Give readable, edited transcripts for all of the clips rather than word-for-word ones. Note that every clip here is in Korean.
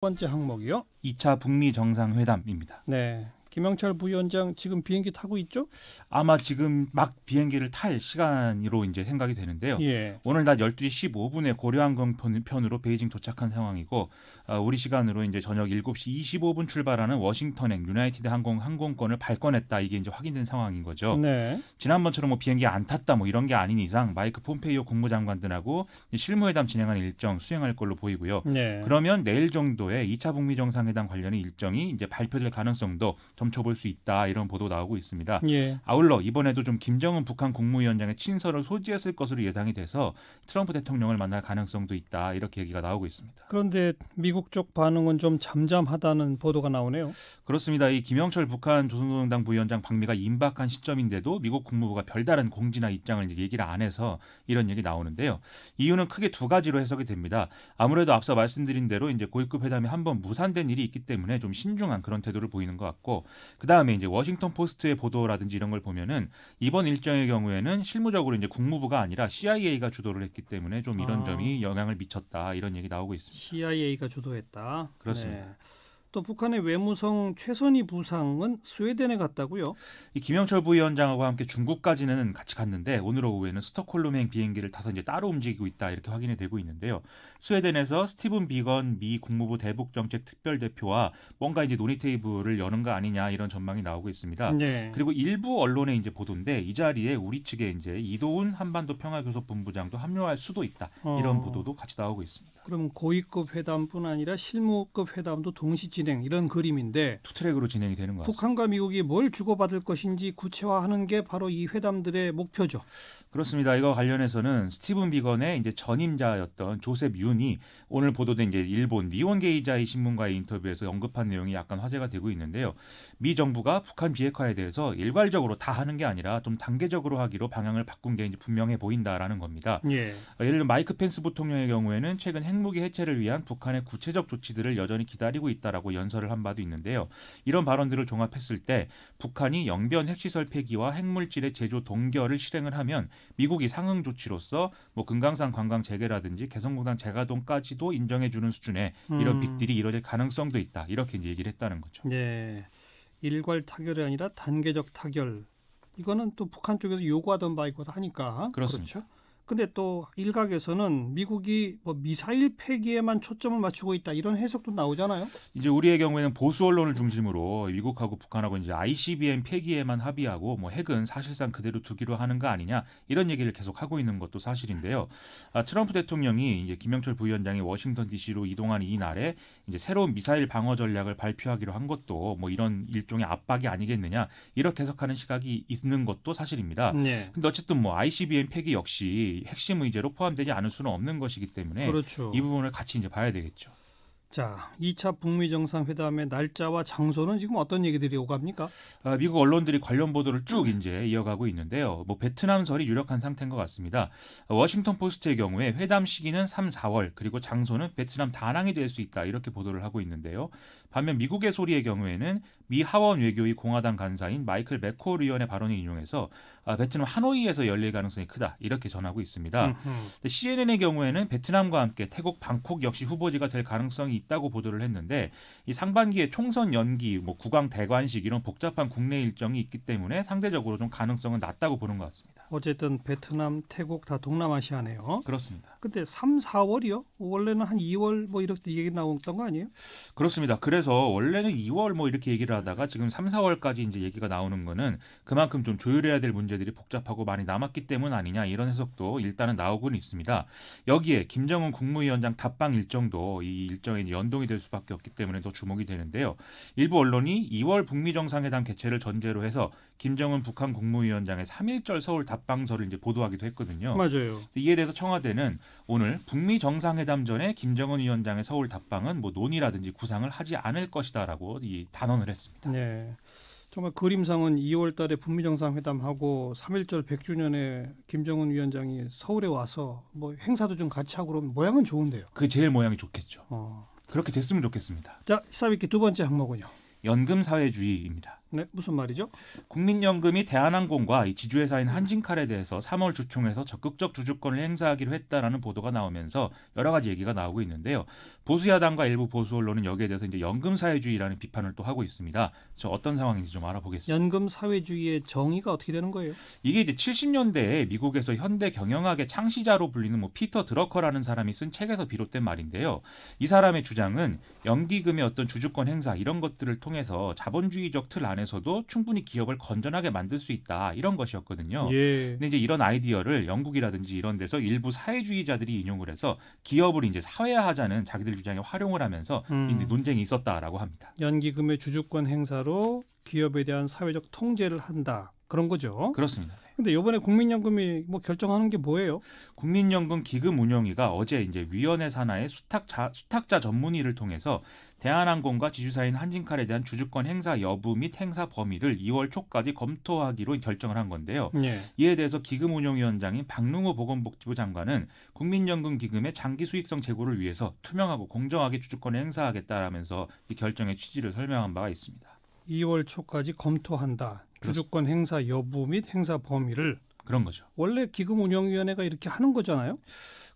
번째 항목이요. 2차 북미 정상회담입니다. 네, 김영철 부위원장 지금 비행기 타고 있죠? 아마 지금 막 비행기를 탈 시간으로 이제 생각이 되는데요. 예. 오늘 낮 12시 15분에 고려항공 편으로 베이징 도착한 상황이고 우리 시간으로 이제 저녁 7시 25분 출발하는 워싱턴행 유나이티드 항공권을 발권했다. 이게 이제 확인된 상황인 거죠. 네. 지난번처럼 뭐 비행기 안 탔다 뭐 이런 게 아닌 이상 마이크 폼페이오 국무장관들하고 실무회담 진행하는 일정 수행할 걸로 보이고요. 네. 그러면 내일 정도에 2차 북미 정상회담 관련의 일정이 이제 발표될 가능성도 점쳐볼 수 있다, 이런 보도 나오고 있습니다. 예. 아울러 이번에도 좀 김정은 북한 국무위원장의 친서를 소지했을 것으로 예상이 돼서 트럼프 대통령을 만날 가능성도 있다, 이렇게 얘기가 나오고 있습니다. 그런데 미국 쪽 반응은 좀 잠잠하다는 보도가 나오네요. 그렇습니다. 이 김영철 북한 조선노동당 부위원장 방미가 임박한 시점인데도 미국 국무부가 별다른 공지나 입장을 이제 얘기를 안 해서 이런 얘기 나오는데요. 이유는 크게 두 가지로 해석이 됩니다. 아무래도 앞서 말씀드린 대로 이제 고위급 회담이 한번 무산된 일이 있기 때문에 좀 신중한 그런 태도를 보이는 것 같고, 그 다음에 이제 워싱턴 포스트의 보도라든지 이런 걸 보면은 이번 일정의 경우에는 실무적으로 이제 국무부가 아니라 CIA가 주도를 했기 때문에 좀 이런 점이 영향을 미쳤다, 이런 얘기 나오고 있습니다. CIA가 주도했다. 그렇습니다. 네. 또 북한의 외무성 최선희 부상은 스웨덴에 갔다고요? 이 김영철 부위원장하고 함께 중국까지는 같이 갔는데 오늘 오후에는 스톡홀름행 비행기를 타서 이제 따로 움직이고 있다, 이렇게 확인이 되고 있는데요. 스웨덴에서 스티븐 비건 미 국무부 대북정책 특별대표와 뭔가 이제 논의 테이블을 여는 거 아니냐, 이런 전망이 나오고 있습니다. 네. 그리고 일부 언론의 이제 보도인데 이 자리에 우리 측에 이제 이도훈 한반도 평화교섭본부장도 합류할 수도 있다, 이런 보도도 같이 나오고 있습니다. 그럼 고위급 회담뿐 아니라 실무급 회담도 동시 진행, 이런 그림인데 투 트랙으로 진행이 되는 것 같습니다. 북한과 미국이 뭘 주고받을 것인지 구체화하는 게 바로 이 회담들의 목표죠. 그렇습니다. 이거 관련해서는 스티븐 비건의 이제 전임자였던 조셉 윤이 오늘 보도된 이제 일본 니혼 게이자이 신문과의 인터뷰에서 언급한 내용이 약간 화제가 되고 있는데요. 미 정부가 북한 비핵화에 대해서 일괄적으로 다 하는 게 아니라 좀 단계적으로 하기로 방향을 바꾼 게 이제 분명해 보인다라는 겁니다. 예. 예를 들어 마이크 펜스 부통령의 경우에는 최근 핵무기 해체를 위한 북한의 구체적 조치들을 여전히 기다리고 있다라고 연설을 한 바도 있는데요. 이런 발언들을 종합했을 때 북한이 영변 핵시설 폐기와 핵물질의 제조 동결을 실행을 하면 미국이 상응 조치로서 뭐 금강산 관광 재개라든지 개성공단 재가동까지도 인정해주는 수준의 이런 빅딜이 이뤄질 가능성도 있다, 이렇게 이제 얘기를 했다는 거죠. 네. 일괄 타결이 아니라 단계적 타결. 이거는 또 북한 쪽에서 요구하던 바이고 하니까. 그렇습니다. 그렇죠. 근데 또 일각에서는 미국이 뭐 미사일 폐기에만 초점을 맞추고 있다, 이런 해석도 나오잖아요. 이제 우리의 경우에는 보수 언론을 중심으로 미국하고 북한하고 이제 ICBM 폐기에만 합의하고 뭐 핵은 사실상 그대로 두기로 하는 거 아니냐, 이런 얘기를 계속 하고 있는 것도 사실인데요. 트럼프 대통령이 이제 김영철 부위원장이 워싱턴 D.C.로 이동한 이날에 이제 새로운 미사일 방어 전략을 발표하기로 한 것도 뭐 이런 일종의 압박이 아니겠느냐, 이렇게 해석하는 시각이 있는 것도 사실입니다. 네. 근데 어쨌든 뭐 ICBM 폐기 역시 핵심 의제로 포함되지 않을 수는 없는 것이기 때문에 그렇죠. 이 부분을 같이 이제 봐야 되겠죠. 자, 2차 북미 정상회담의 날짜와 장소는 지금 어떤 얘기들이 오갑니까? 미국 언론들이 관련 보도를 쭉 이제 이어가고 있는데요. 뭐 베트남설이 유력한 상태인 것 같습니다. 워싱턴 포스트의 경우에 회담 시기는 3, 4월, 그리고 장소는 베트남 다낭이 될 수 있다, 이렇게 보도를 하고 있는데요. 반면 미국의 소리의 경우에는 미 하원 외교위 공화당 간사인 마이클 맥콜 의원의 발언을 인용해서 베트남 하노이에서 열릴 가능성이 크다, 이렇게 전하고 있습니다. CNN의 경우에는 베트남과 함께 태국 방콕 역시 후보지가 될 가능성이 있다고 보도를 했는데 이 상반기에 총선 연기, 뭐 국왕 대관식, 이런 복잡한 국내 일정이 있기 때문에 상대적으로 좀 가능성은 낮다고 보는 것 같습니다. 어쨌든 베트남, 태국 다 동남아시아네요. 그렇습니다. 근데 3, 4월이요? 원래는 한 2월 뭐 이렇게 얘기 나왔던 거 아니에요? 그렇습니다. 그래서 원래는 2월 뭐 이렇게 얘기를 하다가 지금 3, 4월까지 이제 얘기가 나오는 거는 그만큼 좀 조율해야 될 문제들이 복잡하고 많이 남았기 때문 아니냐, 이런 해석도 일단은 나오고는 있습니다. 여기에 김정은 국무위원장 답방 일정도 이 일정에 연동이 될 수밖에 없기 때문에 더 주목이 되는데요. 일부 언론이 2월 북미 정상회담 개최를 전제로 해서 김정은 북한 국무위원장의 3.1절 서울 답방설을 이제 보도하기도 했거든요. 맞아요. 이에 대해서 청와대는 오늘 북미 정상회담 전에 김정은 위원장의 서울 답방은 뭐 논의라든지 구상을 하지 않을 것이다라고 이 단언을 했습니다. 네. 정말 그림상은 2월 달에 북미 정상회담하고 3.1절 100주년에 김정은 위원장이 서울에 와서 뭐 행사도 좀 같이 하고 그러면 모양은 좋은데요. 그게 제일 모양이 좋겠죠. 어. 그렇게 됐으면 좋겠습니다. 자, 시사위키 두 번째 항목은요. 연금 사회주의입니다. 네, 무슨 말이죠? 국민연금이 대한항공과 이 지주회사인 한진칼에 대해서 3월 주총에서 적극적 주주권을 행사하기로 했다라는 보도가 나오면서 여러 가지 얘기가 나오고 있는데요. 보수야당과 일부 보수 언론은 여기에 대해서 이제 연금 사회주의라는 비판을 또 하고 있습니다. 저 어떤 상황인지 좀 알아보겠습니다. 연금 사회주의의 정의가 어떻게 되는 거예요? 이게 이제 70년대에 미국에서 현대 경영학의 창시자로 불리는 뭐 피터 드러커라는 사람이 쓴 책에서 비롯된 말인데요. 이 사람의 주장은 연기금의 어떤 주주권 행사 이런 것들을 통해서 자본주의적 틀 안에서도 충분히 기업을 건전하게 만들 수 있다 이런 것이었거든요. 예. 근데 이제 이런 아이디어를 영국이라든지 이런 데서 일부 사회주의자들이 인용을 해서 기업을 이제 사회화하자는 자기들 주장에 활용을 하면서 이제 논쟁이 있었다라고 합니다. 연기금의 주주권 행사로 기업에 대한 사회적 통제를 한다. 그런 거죠. 그렇습니다. 근데 이번에 국민연금이 뭐 결정하는 게 뭐예요? 국민연금 기금운용위가 어제 이제 위원회 산하의 수탁자 전문의를 통해서 대한항공과 지주사인 한진칼에 대한 주주권 행사 여부 및 행사 범위를 2월 초까지 검토하기로 결정을 한 건데요. 예. 이에 대해서 기금운용위원장인 박능호 보건복지부 장관은 국민연금 기금의 장기 수익성 제고를 위해서 투명하고 공정하게 주주권을 행사하겠다라면서 이 결정의 취지를 설명한 바가 있습니다. 2월 초까지 검토한다. 주주권 행사 여부 및 행사 범위를. 그런 거죠. 원래 기금운용위원회가 이렇게 하는 거잖아요.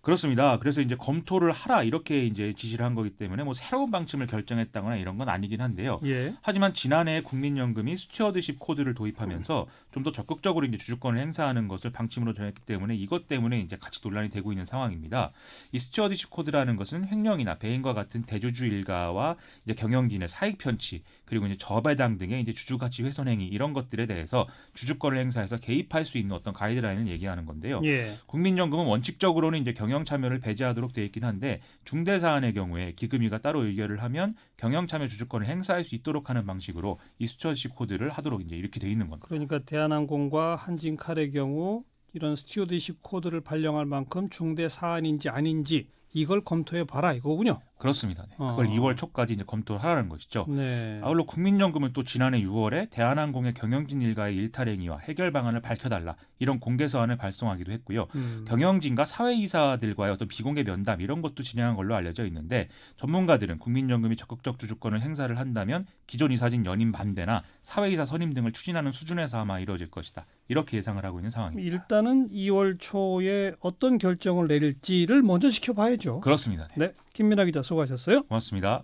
그렇습니다. 그래서 이제 검토를 하라 이렇게 이제 지시를 한 거기 때문에 뭐 새로운 방침을 결정했다거나 이런 건 아니긴 한데요. 예. 하지만 지난해 국민연금이 스튜어드십 코드를 도입하면서 좀 더 적극적으로 이제 주주권을 행사하는 것을 방침으로 정했기 때문에 이것 때문에 이제 같이 논란이 되고 있는 상황입니다. 이 스튜어드십 코드라는 것은 횡령이나 배임과 같은 대주주 일가와 이제 경영진의 사익 편취 그리고 이제 저배당 등의 이제 주주 가치 훼손 행위 이런 것들에 대해서 주주권을 행사해서 개입할 수 있는 어떤 가이드라인을 얘기하는 건데요. 예. 국민연금은 원칙적으로는 이제 경영 참여를 배제하도록 되어 있긴 한데 중대 사안의 경우에 기금위가 따로 의결을 하면 경영 참여 주주권을 행사할 수 있도록 하는 방식으로 이 스튜어드십 코드를 하도록 이제 이렇게 돼 있는 겁니다. 그러니까 대한항공과 한진칼의 경우 이런 스튜어드십 코드를 발령할 만큼 중대 사안인지 아닌지 이걸 검토해 봐라 이거군요. 그렇습니다. 네. 그걸 2월 초까지 이제 검토를 하라는 것이죠. 네. 아울러 국민연금은 또 지난해 6월에 대한항공의 경영진 일가의 일탈 행위와 해결 방안을 밝혀달라 이런 공개 서한을 발송하기도 했고요. 경영진과 사회이사들과의 어떤 비공개 면담 이런 것도 진행한 걸로 알려져 있는데 전문가들은 국민연금이 적극적 주주권을 행사를 한다면 기존 이사진 연임 반대나 사회이사 선임 등을 추진하는 수준에서 아마 이루어질 것이다. 이렇게 예상을 하고 있는 상황입니다. 일단은 2월 초에 어떤 결정을 내릴지를 먼저 지켜봐야죠. 그렇습니다. 네. 네, 김민하 기자 수고하셨어요. 고맙습니다.